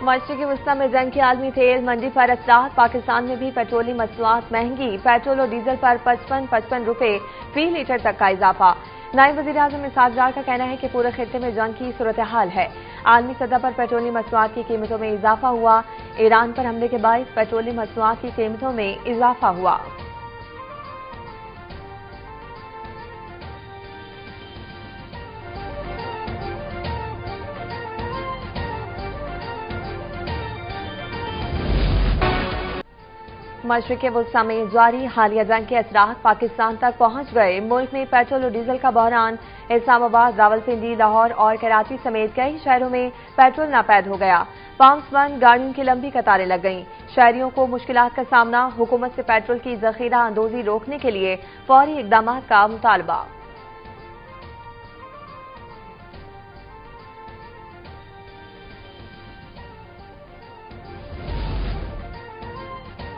मशरिक़ी वस्ता में जंग की आलमी तेल मंडी पर असरात। पाकिस्तान में भी पेट्रोलियम मसनूआत महंगी। पेट्रोल और डीजल पर 55 रुपए फी लीटर तक का इजाफा। नायब वज़ीर-ए-आज़म इसहाक डार का कहना है कि पूरे खित्ते में जंग की सूरत हाल है। आलमी सतह पर पेट्रोलियम मसनूआत की कीमतों में इजाफा हुआ। ईरान पर हमले के बाद पेट्रोलियम मसनूआत की कीमतों में इजाफा हुआ। मशरिक़ वस्ता में जारी हालिया जंग के असरात पाकिस्तान तक पहुंच गए। मुल्क में पेट्रोल और डीजल का बहरान। इस्लामाबाद, रावलपिंडी, लाहौर और कराची समेत कई शहरों में पेट्रोल नापैद हो गया। पंप्स बंद, गाड़ियों की लंबी कतारें लग गईं। शहरियों को मुश्किलात का सामना। हुकूमत से पेट्रोल की जखीरा अंदोजी रोकने के लिए फौरी इकदाम का मुतालबा।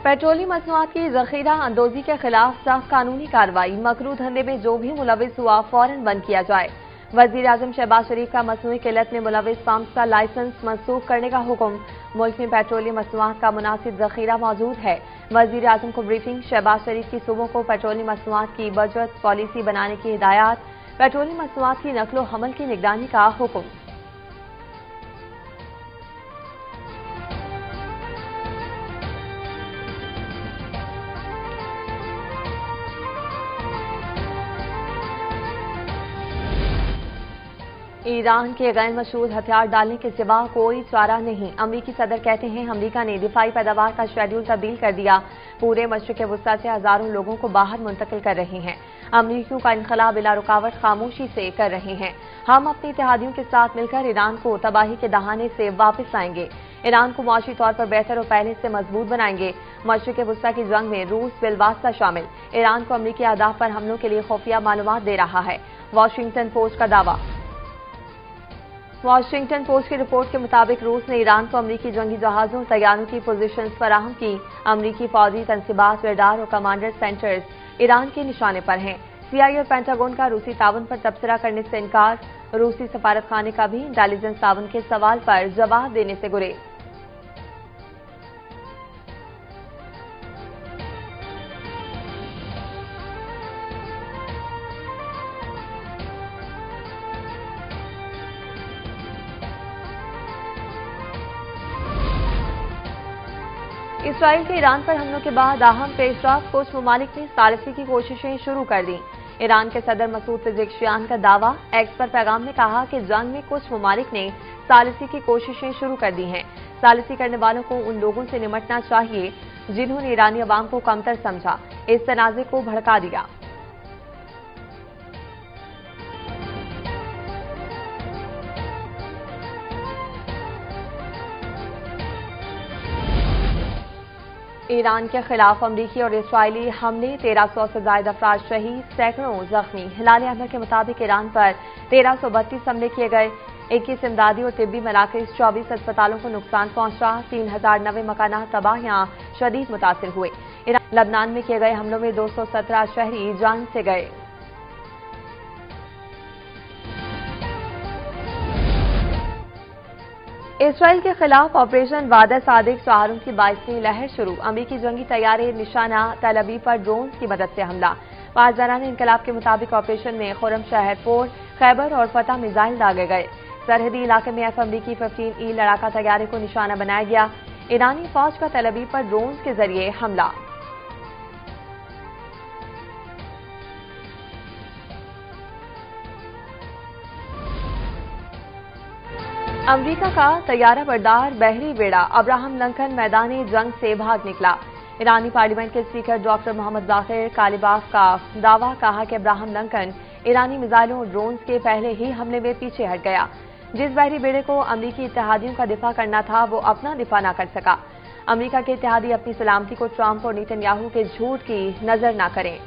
पेट्रोलियम मसनूआत की जखीरा अंदोजी के खिलाफ सख्त कानूनी कार्रवाई। मकरू धंधे में जो भी मुलविस हुआ फौरन बंद किया जाए। वज़ीर-ए-आज़म शहबाज शरीफ का मसनूई किल्लत में मुलविस पंप्स का लाइसेंस मनसूख करने का हुक्म। मुल्क में पेट्रोलियम मसनूआत का मुनासिब जखीरा मौजूद है। वज़ीर-ए-आज़म को ब्रीफिंग। शहबाज शरीफ की सूबों को पेट्रोलियम मसनूआत की बजट पॉलिसी बनाने की हिदायत। पेट्रोलियम मसनूआत की नकलो हमल की निगरानी का हुक्म। ईरान के गैर मशरूत हथियार डालने के सिवा कोई चारा नहीं। अमरीकी सदर कहते हैं अमरीका ने दिफाई पैदावार का शेड्यूल तब्दील कर दिया। पूरे मशरिक़ वस्ता से हजारों लोगों को बाहर मुंतकिल कर रहे हैं। अमरीकियों का इनखला बिला रुकावट खामोशी से कर रहे हैं। हम अपने इत्तेहादियों के साथ मिलकर ईरान को तबाही के दहाने से वापस लाएंगे। ईरान को मुआशी तौर पर बेहतर और पहले से मजबूत बनाएंगे। मशरिक़ वस्ता की जंग में रूस बिलवास्ता शामिल। ईरान को अमरीकी अहदाफ पर हमलों के लिए खुफिया मालूमात दे रहा है। वाशिंगटन पोस्ट का दावा। वाशिंगटन पोस्ट की रिपोर्ट के मुताबिक रूस ने ईरान को अमरीकी जंगी जहाजों और तैयारों की पोजीशंस फराहम की। अमरीकी फौजी तनसीबात, रडार और कमांडर सेंटर्स ईरान के निशाने पर हैं। सीआईए और पेंटागन का रूसी ताउन पर तबसरा करने से इनकार। रूसी सफारत खाने का भी इंटेलिजेंस ताउन के सवाल पर जवाब देने से गुरेज। इसराइल के ईरान पर हमलों के बाद अहम पेशरफ। कुछ ममालिक ने सालिसी की कोशिशें शुरू कर दी। ईरान के सदर मसूद पेज़ेश्कियान का दावा। एक्स पर पैगाम में कहा कि जंग में कुछ ममालिक ने सालिसी की कोशिशें शुरू कर दी हैं। सालिसी करने वालों को उन लोगों से निमटना चाहिए जिन्होंने ईरानी अवाम को कमतर समझा, इस तनाज़े को भड़का दिया। ईरान के खिलाफ अमरीकी और इसराइली हमले, 1300 से ज्यादा अफराद शहीद, सैकड़ों जख्मी। हिलाल अहमद के मुताबिक ईरान पर 1332 हमले किए गए। 21 इमदादी और तिब्बी मराकज़, 24 अस्पतालों को नुकसान पहुंचा। 3090 मकानात तबाह या शदीद मुतासिर हुए। लबनान में किए गए हमलों में 217 शहरी जान से गए। इसराइल के खिलाफ ऑपरेशन वादा सादिक सहारों की 22वीं लहर शुरू। अमरीकी जंगी तैयारे निशाना तल अवीव पर ड्रोन की मदद से हमला। पासदारान इनकलाब के मुताबिक ऑपरेशन में खुरम शहर, पोर्ट खैबर और फतह मिसाइल दागे गए। सरहदी इलाके में अमरीकी 15E लड़ाका तैयारे को निशाना बनाया गया। ईरानी फौज का तल अवीव पर ड्रोन के जरिए हमला। अमरीका का तैयारा बरदार बहरी बेड़ा अब्राहम लिंकन मैदानी जंग से भाग निकला। ईरानी पार्लियामेंट के स्पीकर डॉक्टर मोहम्मद बाकिर कालिबाफ का दावा। कहा कि अब्राहम लिंकन ईरानी मिसाइलों और ड्रोन्स के पहले ही हमले में पीछे हट गया। जिस बहरी बेड़े को अमरीकी इत्तेहादियों का दिफा करना था वो अपना दिफा न कर सका। अमरीका के इत्तेहादी अपनी सलामती को ट्रंप और नेतन्याहू के झूठ की नजर न करें।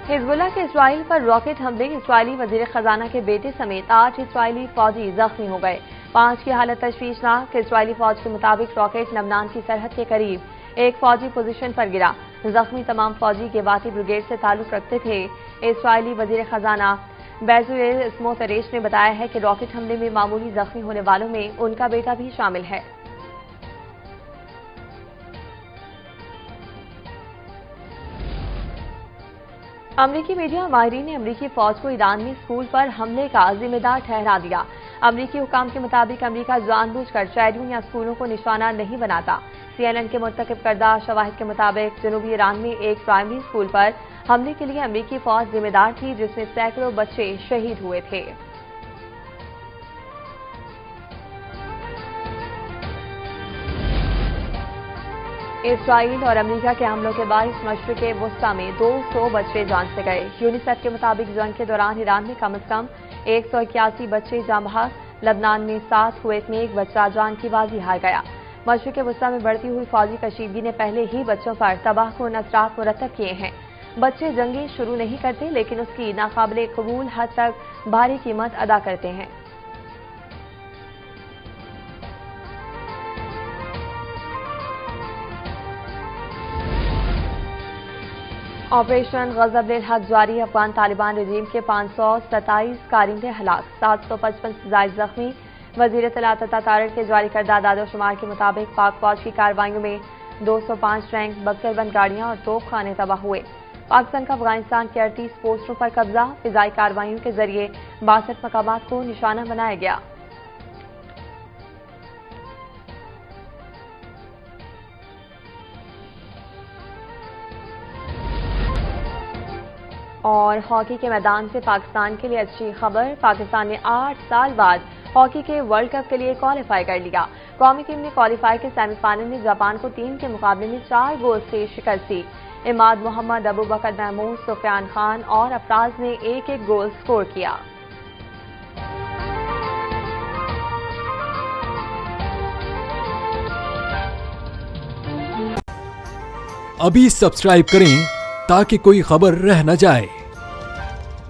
हिजबुल्लाह के इसराइल पर रॉकेट हमले, इसराइली वजीर खजाना के बेटे समेत 8 इसराइली फौजी जख्मी हो गए। 5 की हालत तशवीशनाक। इसराइली फौज के मुताबिक रॉकेट लबनान की सरहद के करीब एक फौजी पोजीशन पर गिरा। जख्मी तमाम फौजी गेवाती ब्रिगेड से ताल्लुक रखते थे। इसराइली वजीर खजाना बेजुएल इस्मो तरेश ने बताया है कि रॉकेट हमले में मामूली जख्मी होने वालों में उनका बेटा भी शामिल है। अमरीकी मीडिया माहिरीन ने अमरीकी फौज को ईरान में स्कूल पर हमले का जिम्मेदार ठहरा दिया। अमरीकी हुकाम के मुताबिक अमरीका जानबूझकर शहरियों या स्कूलों को निशाना नहीं बनाता। CNN के मुर्तकिब करदा शवाहिद के मुताबिक जनूबी ईरान में एक प्राइमरी स्कूल पर हमले के लिए अमरीकी फौज जिम्मेदार थी, जिसमें सैकड़ों बच्चे शहीद हुए थे। इसराइल और अमेरिका के हमलों के बाद मशरिक़े वुस्ता में 200 बच्चे जान से गए। यूनिसेफ के मुताबिक जंग के दौरान ईरान में कम से कम 181 बच्चे जान बहक, लबनान में 7, कुवैत में 1 बच्चा जान की बाजी हार गया। मशरिक़े वुस्ता में बढ़ती हुई फौजी कशीदगी ने पहले ही बच्चों पर तबाहकुन असरात मुरतब किए हैं। बच्चे जंगें शुरू नहीं करते, लेकिन उसकी नाकाबिले कबूल हद तक भारी कीमत अदा करते हैं। ऑपरेशन ग़ज़ब-ए हक जारी। अफगान तालिबान रजीम के 527 कारिंदे हलाक, 755 से ज़ायद जख्मी। वज़ीर इत्तलात तथा तारड़ के जारी करदा आदाद-ओ-शुमार के मुताबिक पाक फौज की कार्रवाइयों में 205 रैंक, बख्तरबंद गाड़ियां और तोपखाने तबाह हुए। पाकिस्तान का अफगानिस्तान के 38 पोस्टों पर कब्जा। फिजाई कार्रवाइयों के जरिए 62 मकामात को निशाना बनाया गया। और हॉकी के मैदान से पाकिस्तान के लिए अच्छी खबर। पाकिस्तान ने 8 साल बाद हॉकी के वर्ल्ड कप के लिए क्वालिफाई कर लिया। कौमी टीम ने क्वालिफाई के सेमीफाइनल में जापान को 3 के मुकाबले में 4 गोल से शिकस्त दी। इमाद मोहम्मद, अबू बकर महमूद, सुफियान खान और अफराज ने 1-1 गोल स्कोर किया। अभी सब्सक्राइब करें ताकि कोई खबर रह न जाए।